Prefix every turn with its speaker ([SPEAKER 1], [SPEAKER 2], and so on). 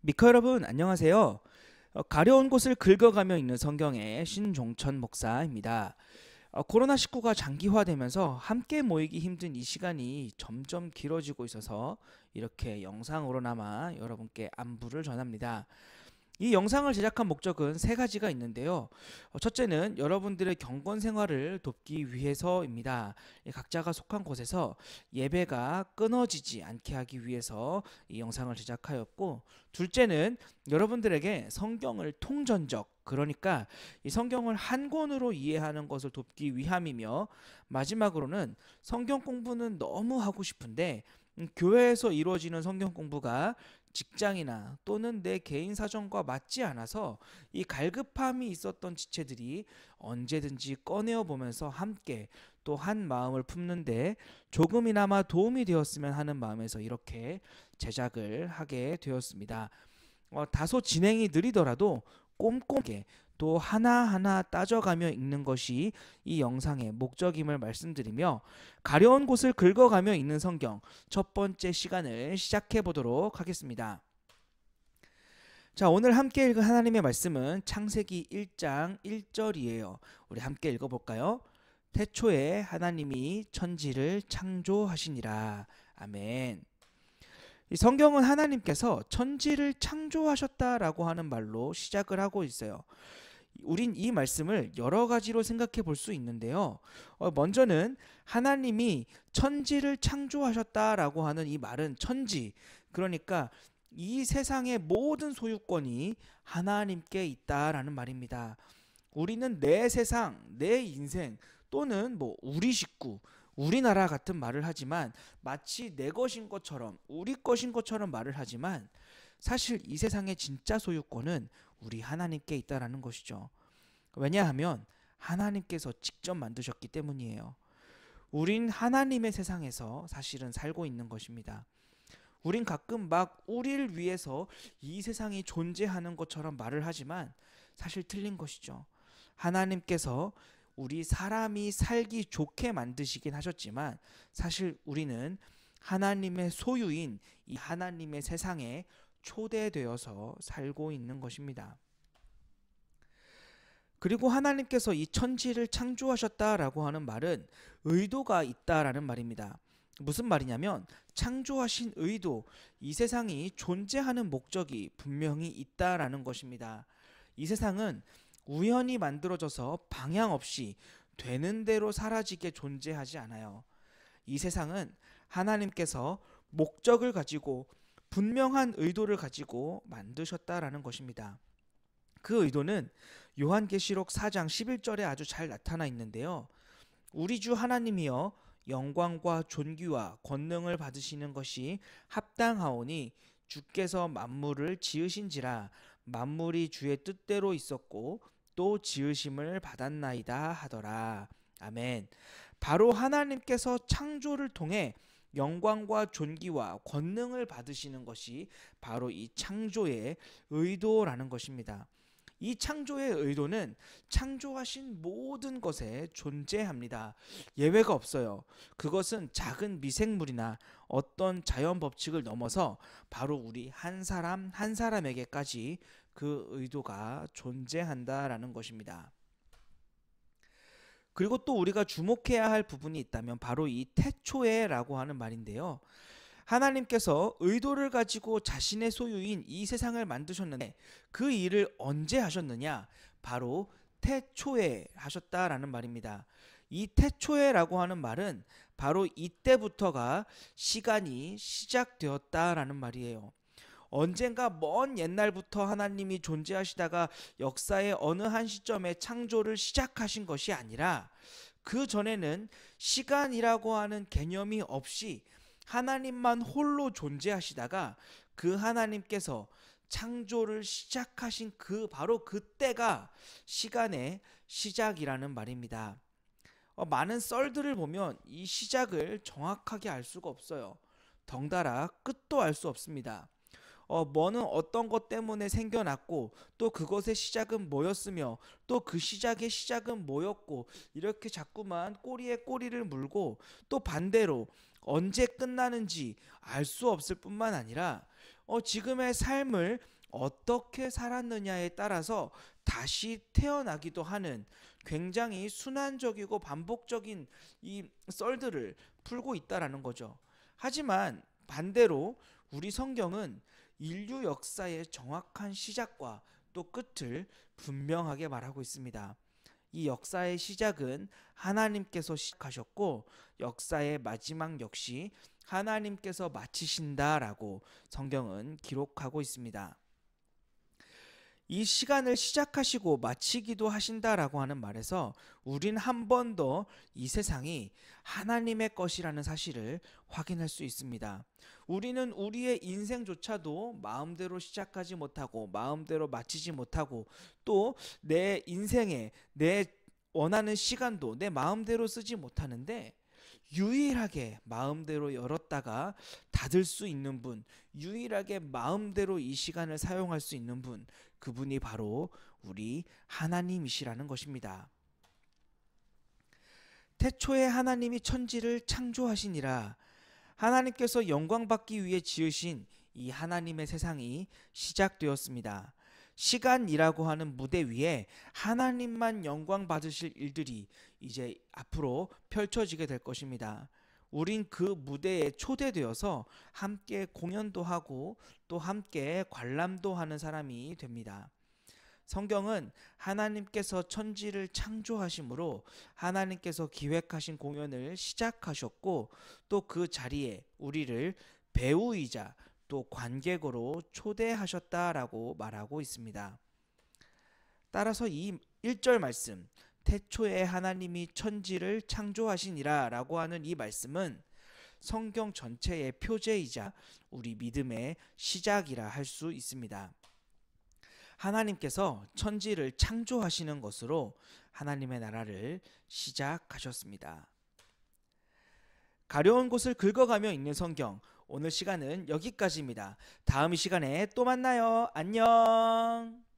[SPEAKER 1] 미커 여러분 안녕하세요. 가려운 곳을 긁어가며 읽는 성경의 신종천 목사입니다. 코로나19가 장기화되면서 함께 모이기 힘든 이 시간이 점점 길어지고 있어서 이렇게 영상으로나마 여러분께 안부를 전합니다. 이 영상을 제작한 목적은 세 가지가 있는데요. 첫째는 여러분들의 경건 생활을 돕기 위해서입니다. 각자가 속한 곳에서 예배가 끊어지지 않게 하기 위해서 이 영상을 제작하였고, 둘째는 여러분들에게 성경을 통전적, 그러니까 이 성경을 한 권으로 이해하는 것을 돕기 위함이며, 마지막으로는 성경 공부는 너무 하고 싶은데 교회에서 이루어지는 성경 공부가 직장이나 또는 내 개인 사정과 맞지 않아서 이 갈급함이 있었던 지체들이 언제든지 꺼내어 보면서 함께 또 한 마음을 품는데 조금이나마 도움이 되었으면 하는 마음에서 이렇게 제작을 하게 되었습니다. 다소 진행이 느리더라도 꼼꼼하게 또 하나하나 따져가며 읽는 것이 이 영상의 목적임을 말씀드리며, 가려운 곳을 긁어가며 읽는 성경 첫 번째 시간을 시작해 보도록 하겠습니다. 자, 오늘 함께 읽은 하나님의 말씀은 창세기 1장 1절이에요. 우리 함께 읽어볼까요? 태초에 하나님이 천지를 창조하시니라. 아멘. 이 성경은 하나님께서 천지를 창조하셨다라고 하는 말로 시작을 하고 있어요. 우린 이 말씀을 여러 가지로 생각해 볼 수 있는데요. 먼저는 하나님이 천지를 창조하셨다라고 하는 이 말은 천지, 그러니까 이 세상의 모든 소유권이 하나님께 있다라는 말입니다. 우리는 내 세상, 내 인생 또는 우리 식구, 우리나라 같은 말을 하지만 마치 내 것인 것처럼, 우리 것인 것처럼 말을 하지만 사실 이 세상의 진짜 소유권은 우리 하나님께 있다라는 것이죠. 왜냐하면 하나님께서 직접 만드셨기 때문이에요. 우린 하나님의 세상에서 사실은 살고 있는 것입니다. 우린 가끔 막 우리를 위해서 이 세상이 존재하는 것처럼 말을 하지만 사실 틀린 것이죠. 하나님께서 우리 사람이 살기 좋게 만드시긴 하셨지만 사실 우리는 하나님의 소유인 이 하나님의 세상에 초대되어서 살고 있는 것입니다. 그리고 하나님께서 이 천지를 창조하셨다라고 하는 말은 의도가 있다라는 말입니다. 무슨 말이냐면 창조하신 의도, 이 세상이 존재하는 목적이 분명히 있다라는 것입니다. 이 세상은 우연히 만들어져서 방향 없이 되는 대로 사라지게 존재하지 않아요. 이 세상은 하나님께서 목적을 가지고 분명한 의도를 가지고 만드셨다라는 것입니다. 그 의도는 요한계시록 4장 11절에 아주 잘 나타나 있는데요. 우리 주 하나님이여 영광과 존귀와 권능을 받으시는 것이 합당하오니 주께서 만물을 지으신지라 만물이 주의 뜻대로 있었고 또 지으심을 받았나이다 하더라. 아멘. 바로 하나님께서 창조를 통해 영광과 존귀와 권능을 받으시는 것이 바로 이 창조의 의도라는 것입니다. 이 창조의 의도는 창조하신 모든 것에 존재합니다. 예외가 없어요. 그것은 작은 미생물이나 어떤 자연 법칙을 넘어서 바로 우리 한 사람 한 사람에게까지 그 의도가 존재한다라는 것입니다. 그리고 또 우리가 주목해야 할 부분이 있다면 바로 이 태초에라고 하는 말인데요. 하나님께서 의도를 가지고 자신의 소유인 이 세상을 만드셨는데 그 일을 언제 하셨느냐? 바로 태초에 하셨다라는 말입니다. 이 태초에라고 하는 말은 바로 이때부터가 시간이 시작되었다라는 말이에요. 언젠가 먼 옛날부터 하나님이 존재하시다가 역사의 어느 한 시점에 창조를 시작하신 것이 아니라 그 전에는 시간이라고 하는 개념이 없이 하나님만 홀로 존재하시다가 그 하나님께서 창조를 시작하신 바로 그때가 시간의 시작이라는 말입니다. 많은 썰들을 보면 이 시작을 정확하게 알 수가 없어요. 덩달아 끝도 알 수 없습니다. 뭐는 어떤 것 때문에 생겨났고 또 그것의 시작은 뭐였으며 또 그 시작의 시작은 뭐였고, 이렇게 자꾸만 꼬리에 꼬리를 물고 또 반대로 언제 끝나는지 알 수 없을 뿐만 아니라 지금의 삶을 어떻게 살았느냐에 따라서 다시 태어나기도 하는 굉장히 순환적이고 반복적인 이 썰들을 풀고 있다라는 거죠. 하지만 반대로 우리 성경은 인류 역사의 정확한 시작과 또 끝을 분명하게 말하고 있습니다. 이 역사의 시작은 하나님께서 시작하셨고 역사의 마지막 역시 하나님께서 마치신다라고 성경은 기록하고 있습니다. 이 시간을 시작하시고 마치기도 하신다라고 하는 말에서 우린 한 번 더 이 세상이 하나님의 것이라는 사실을 확인할 수 있습니다. 우리는 우리의 인생조차도 마음대로 시작하지 못하고 마음대로 마치지 못하고 또 내 인생에 내 원하는 시간도 내 마음대로 쓰지 못하는데 유일하게 마음대로 열었다가 닫을 수 있는 분, 유일하게 마음대로 이 시간을 사용할 수 있는 분, 그분이 바로 우리 하나님이시라는 것입니다. 태초에 하나님이 천지를 창조하시니라. 하나님께서 영광 받기 위해 지으신 이 하나님의 세상이 시작되었습니다. 시간이라고 하는 무대 위에 하나님만 영광 받으실 일들이 이제 앞으로 펼쳐지게 될 것입니다. 우린 그 무대에 초대되어서 함께 공연도 하고 또 함께 관람도 하는 사람이 됩니다. 성경은 하나님께서 천지를 창조하심으로 하나님께서 기획하신 공연을 시작하셨고 또 그 자리에 우리를 배우이자 또 관객으로 초대하셨다라고 말하고 있습니다. 따라서 이 1절 말씀 태초에 하나님이 천지를 창조하시니라 라고 하는 이 말씀은 성경 전체의 표제이자 우리 믿음의 시작이라 할 수 있습니다. 하나님께서 천지를 창조하시는 것으로 하나님의 나라를 시작하셨습니다. 가려운 곳을 긁어가며 읽는 성경, 오늘 시간은 여기까지입니다. 다음 시간에 또 만나요. 안녕.